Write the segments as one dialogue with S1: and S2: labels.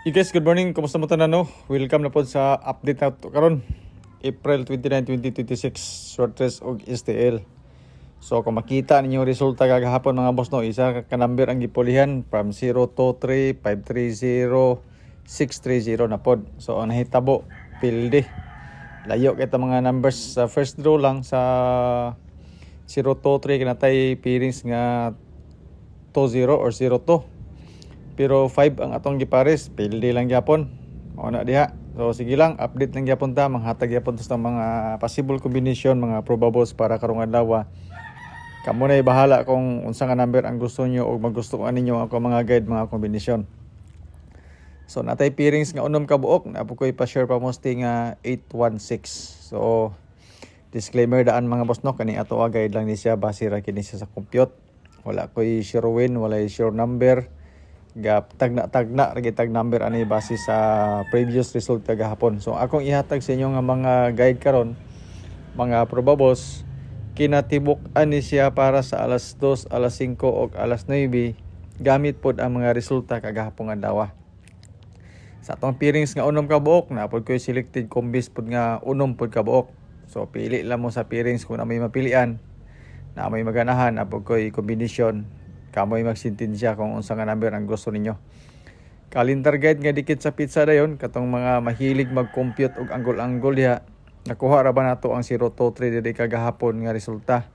S1: Hey guys, good morning. Kumusta mo tanan no? Welcome na po sa update na to karon. April 29, 2026, short test og STL. So kung makita ninyo resulta kagahapon mga boss no, isa ka number ang gipulihan from 023, 530, 630 na pod. So ang nahitabo pilde. Layo kita mga numbers sa first draw lang sa 023 kinatay pairings nga 20 or 02. Pero 5 ang atong gipares, pildi lang gyapon. Mao na diha. So sige lang, update lang gyapon ta, manghatag gyapon ta mga possible combination, mga probables para karong adlaw. Kamo na bahala kung unsa nga number ang gusto niyo o magustuhan ninyo ako mga guide, mga kombinasyon. So natay pairings nga unom ka buok, napo koy pa-share pa mostly nga 816. So disclaimer daan mga boss no, kani ato guide lang ni siya, base ra kini siya sa compute. Wala koy sure win, wala sure number. Gap tagna tag number ani base sa previous result kagahapon. So akong ihatag sa inyo nga mga guide karon, mga probables kinatibuk ani siya para sa alas 2, alas 5 ug alas 9 gamit pod ang mga resulta kagahapon adlaw. Sa atong pairings nga unom ka buok, na pod koy selected combis pod nga unom pod ka buok. So pili lang mo sa pairings kung na may mapilian, na may maganahan, na pod koy combination. Kamoy magsintensya kung unsa nga number ang gusto ninyo. Calendar guide nga dikit sa pizza dayon, katong mga mahilig mag-compute og anggol-anggol diha. Nakuha ra ba nato ang 023 diri kagahapon nga resulta.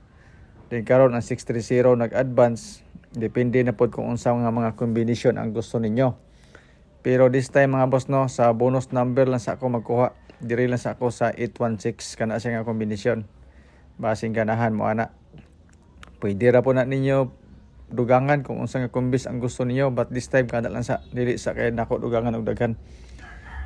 S1: Then karon ang 630 nag-advance. Depende na pod kung unsa nga mga combination ang gusto ninyo. Pero this time mga boss no, sa bonus number lang sa ako magkuha. Diri lang sa ako sa 816 kana siya nga kombinasyon. Basing ganahan mo ana. Pwede ra po na ninyo dugangan kung unsa nga kombis ang gusto niyo, but this time kada lang sa dili sa kay nako dugangan og daghan.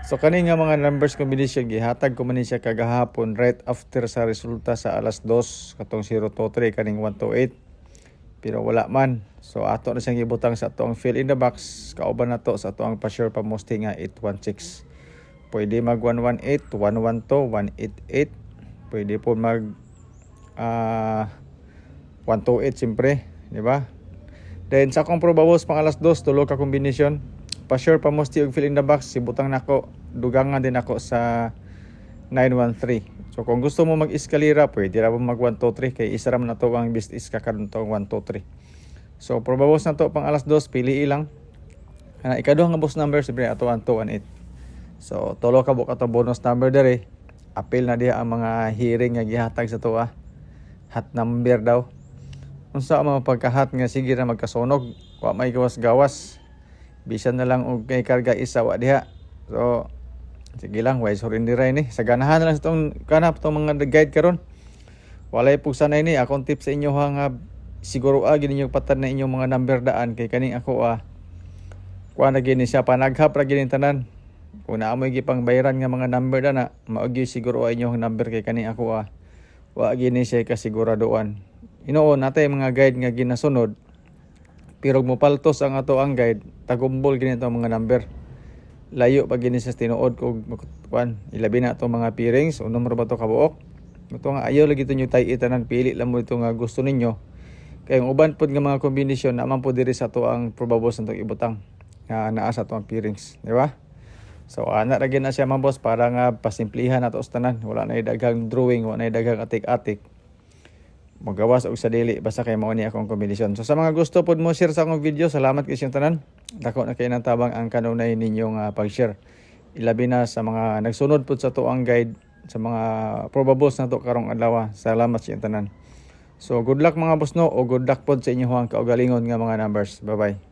S1: So kani nga mga numbers combination gihatag ko man siya kagahapon right after sa resulta sa alas 2 katong 023 kaning 128. Pero wala man. So ato na siyang gibutang sa atong fill in the box, kauban na to sa atong pa-share pa mostly nga 816. Pwede mag 118, 112, 188. Pwede po mag 128 siyempre, di ba? Then sa akong probables pang alas 2, tulo ka kombinasyon. Pa-share pa mo og fill in the box, sibutang nako, dugangan din ako sa 913. So kung gusto mo mag-eskalera, pwede ra mo mag 123 kay isa ra man nato ang best is karon to 123. So probables na to pang alas 2, pili lang. Ana ikaduha nga boss number siyempre ato 1218. So tulo ka buka to bonus number dere. Apil na diha ang mga hearing nga gihatag sa to hot number daw. Unsa ang mga pagkahat nga sige ra magkasunog, wa may gawas-gawas. Bisan na lang og may karga isa wa diha. So sige lang, way surrender ni. Sa ganahan na lang sa tong kanap tong mga guide karon. Walay pug sanay ni akong tip sa inyo nga siguro gid ninyo patan na inyong mga number daan kay kaning ako kuan na gini siya panaghap ra gid tanan. Kung naamoy gipang bayaran nga mga number dana, mao gyud siguro inyong number kay kaning ako wa gini siya kasiguraduan. Inoon natay mga guide nga ginasunod, pero mopaltos ang ato ang guide, tagumbol gini itong mga number. Layo pa gini sa tinuod kog kuan, ilabi na itong mga pairings, unom ra ba to kabuok. Ito nga ayaw lagi ito nyo tay itanan, pili lang mo ito nga gusto ninyo. Kaya yung uban pod nga mga kombinasyon, naman po diri sa to ang probables na ibutang nga naa sa itong pairings, di ba? So ana ra gyud na siya mga boss para nga pasimplihan nato sa tanan, wala na daghang drawing, wala na daghang atik-atik. Magawas og sa dili basta kay mao ni akong kombinasyon. So sa mga gusto pod mo share sa akong video, salamat kay siyang tanan. Dako na kay nang tabang ang kanunay ninyong pag-share. Ilabi na sa mga nagsunod pod sa to ang guide sa mga probables na to karong adlaw. Salamat siyang tanan. So good luck mga boss no, o good luck pod sa inyong kaugalingon nga mga numbers. Bye bye.